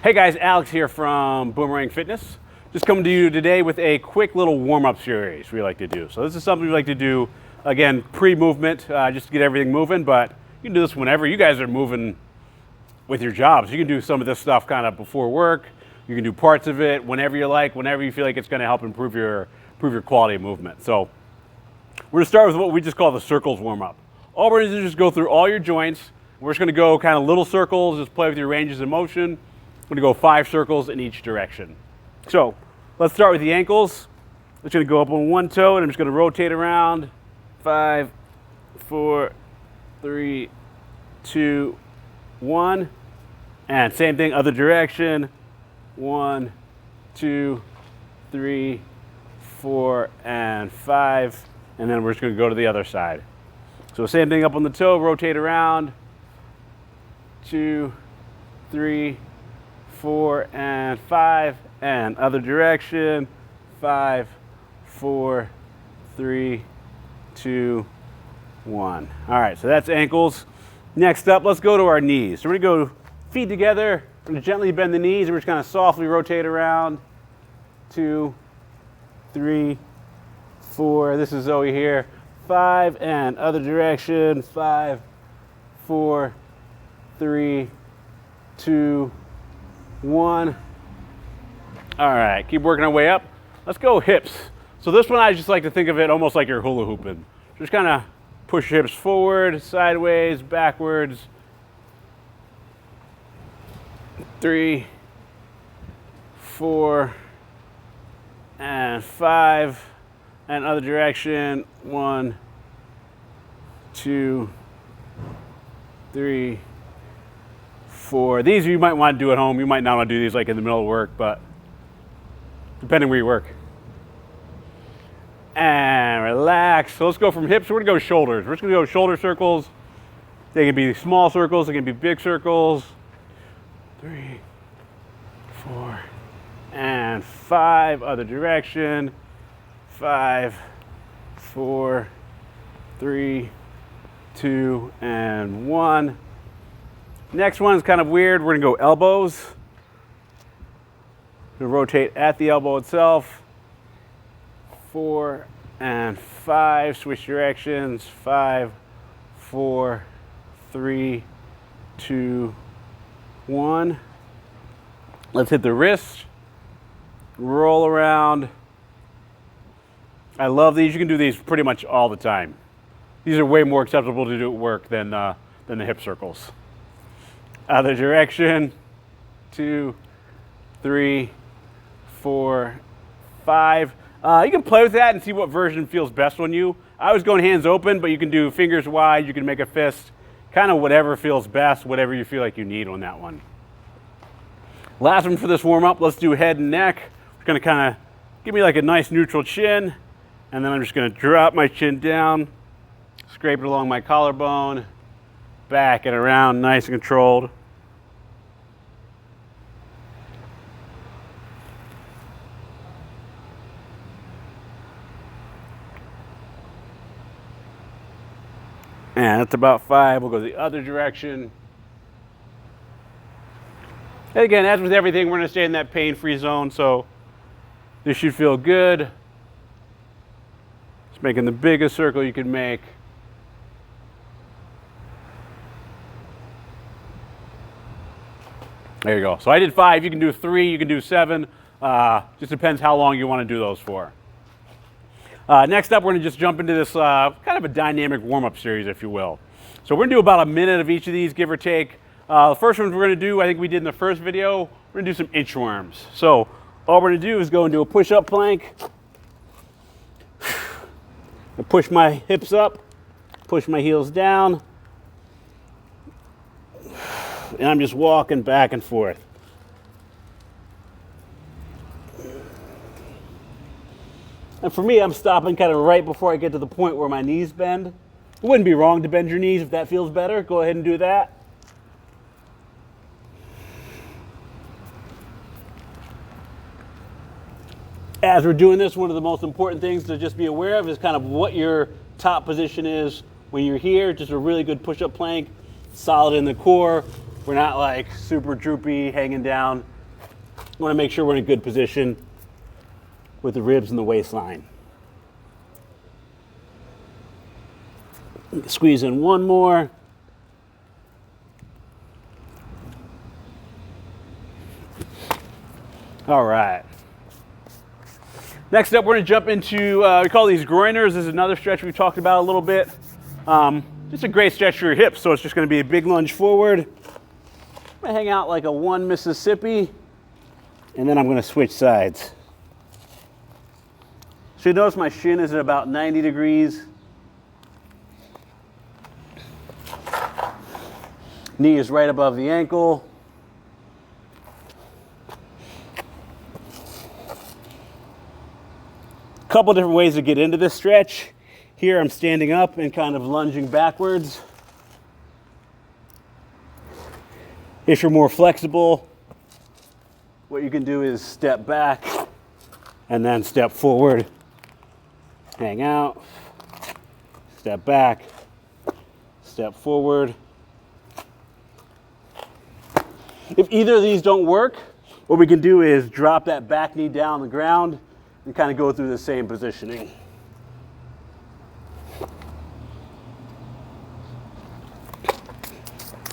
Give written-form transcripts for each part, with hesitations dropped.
Hey guys, Alex here from Boomerang Fitness. Just coming to you today with a quick little warm-up series we like to do. So this is something we like to do, again, pre-movement, just to get everything moving, but you can do this whenever. You guys are moving with your jobs. You can do some of this stuff kind of before work. You can do parts of it whenever you like, whenever you feel like it's going to help improve your quality of movement. So we're going to start with what we just call the circles warm-up. All we're going to do is just go through all your joints. We're just going to go kind of little circles, just play with your ranges of motion. I'm going to go 5 circles in each direction. So let's start with the ankles. It's going to go up on one toe, and I'm just going to rotate around. 5, 4, 3, 2, 1. And same thing, other direction. 1, 2, 3, 4, and 5. And then we're just going to go to the other side. So same thing up on the toe, rotate around. 2, 3, 4, and 5, and other direction. 5, 4, 3, 2, 1. All right, so that's ankles. Next up, let's go to our knees. So we're gonna go feet together. We're gonna gently bend the knees, and we're just gonna softly rotate around. 2, 3, 4. This is Zoe here. 5, and other direction. 5, 4, 3, 2, 1. All right, keep working our way up. Let's go hips. So this one, I just like to think of it almost like you're hula hooping. Just kind of push your hips forward, sideways, backwards. 3, 4, and 5, and other direction. 1, 2, 3, 4. These you might want to do at home. You might not want to do these like in the middle of work, but depending where you work. And relax. So let's go from hips. We're going to go shoulders. We're just going to go shoulder circles. They can be small circles. They can be big circles. 3, 4, and 5. Other direction. 5, 4, 3, 2, and 1. Next one is kind of weird. We're going to go elbows. We'll rotate at the elbow itself. 4 and 5. Switch directions. 5, 4, 3, 2, 1. Let's hit the wrist. Roll around. I love these. You can do these pretty much all the time. These are way more acceptable to do at work than the hip circles. Other direction. 2, 3, 4, 5. You can play with that and see what version feels best on you. I was going hands open, but you can do fingers wide. You can make a fist. Kind of whatever feels best, whatever you feel like you need on that one. Last one for this warm-up. Let's do head and neck. We're going to kind of give me like a nice neutral chin. And then I'm just going to drop my chin down. Scrape it along my collarbone. Back and around, nice and controlled. And that's about 5. We'll go the other direction. And again, as with everything, we're going to stay in that pain-free zone, so this should feel good. Just making the biggest circle you can make. There you go. So I did 5. You can do 3. You can do 7. Just depends how long you want to do those for. Next up, we're going to just jump into this kind of a dynamic warm-up series, if you will. So we're going to do about a minute of each of these, give or take. The first ones we're going to do, I think we did in the first video, we're going to do some inchworms. So all we're going to do is go into a push-up plank. And push my hips up, push my heels down. And I'm just walking back and forth. And for me, I'm stopping kind of right before I get to the point where my knees bend. It wouldn't be wrong to bend your knees if that feels better. Go ahead and do that. As we're doing this, one of the most important things to just be aware of is kind of what your top position is when you're here. Just a really good push-up plank, solid in the core. We're not like super droopy, hanging down. We want to make sure we're in a good position with the ribs and the waistline. Squeeze in one more. All right. Next up, we're going to jump into, we call these groiners. This is another stretch we talked about a little bit. Just a great stretch for your hips. So it's just going to be a big lunge forward. I'm going to hang out like a 1 Mississippi, and then I'm going to switch sides. So you notice my shin is at about 90 degrees. Knee is right above the ankle. Couple different ways to get into this stretch. Here I'm standing up and kind of lunging backwards. If you're more flexible, what you can do is step back and then step forward, hang out, step back, step forward. If either of these don't work, what we can do is drop that back knee down on the ground and kind of go through the same positioning.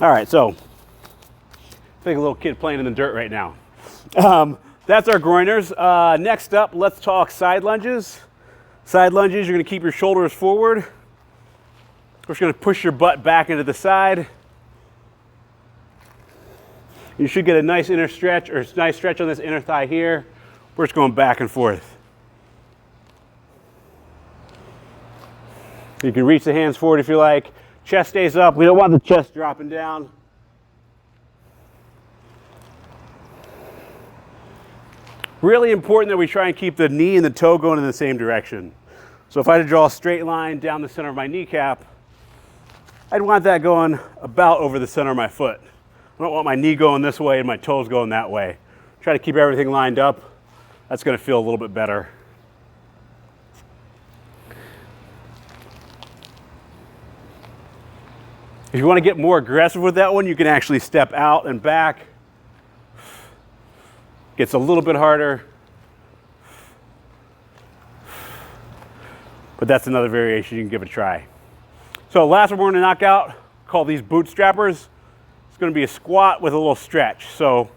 All right, so like a little kid playing in the dirt right now. That's our groiners. Next up, let's talk side lunges. Side lunges, you're going to keep your shoulders forward. We're just going to push your butt back into the side. You should get a nice inner stretch, or nice stretch on this inner thigh here. We're just going back and forth. You can reach the hands forward if you like. Chest stays up. We don't want the chest dropping down. Really important that we try and keep the knee and the toe going in the same direction. So if I had to draw a straight line down the center of my kneecap, I'd want that going about over the center of my foot. I don't want my knee going this way and my toes going that way. Try to keep everything lined up. That's going to feel a little bit better. If you want to get more aggressive with that one, you can actually step out and back. Gets a little bit harder. But that's another variation you can give a try. So last one we're going to knock out, call these bootstrappers. It's going to be a squat with a little stretch. So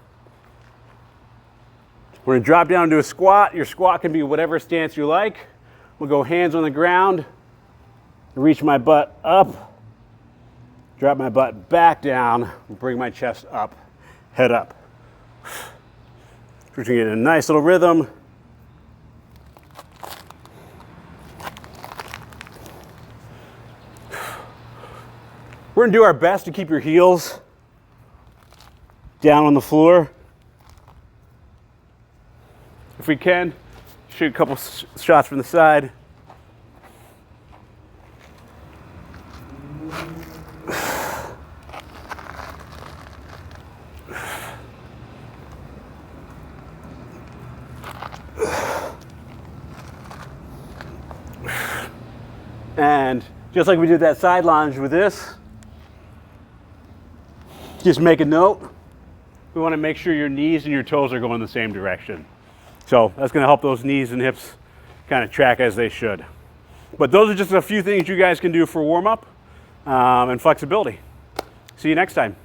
we're going to drop down into a squat. Your squat can be whatever stance you like. We'll go hands on the ground, reach my butt up, drop my butt back down, bring my chest up, head up. We're going to get a nice little rhythm. We're going to do our best to keep your heels down on the floor. If we can, shoot a couple shots from the side. And just like we did that side lunge with this, just make a note. We want to make sure your knees and your toes are going the same direction. So that's going to help those knees and hips kind of track as they should. But those are just a few things you guys can do for warm-up and flexibility. See you next time.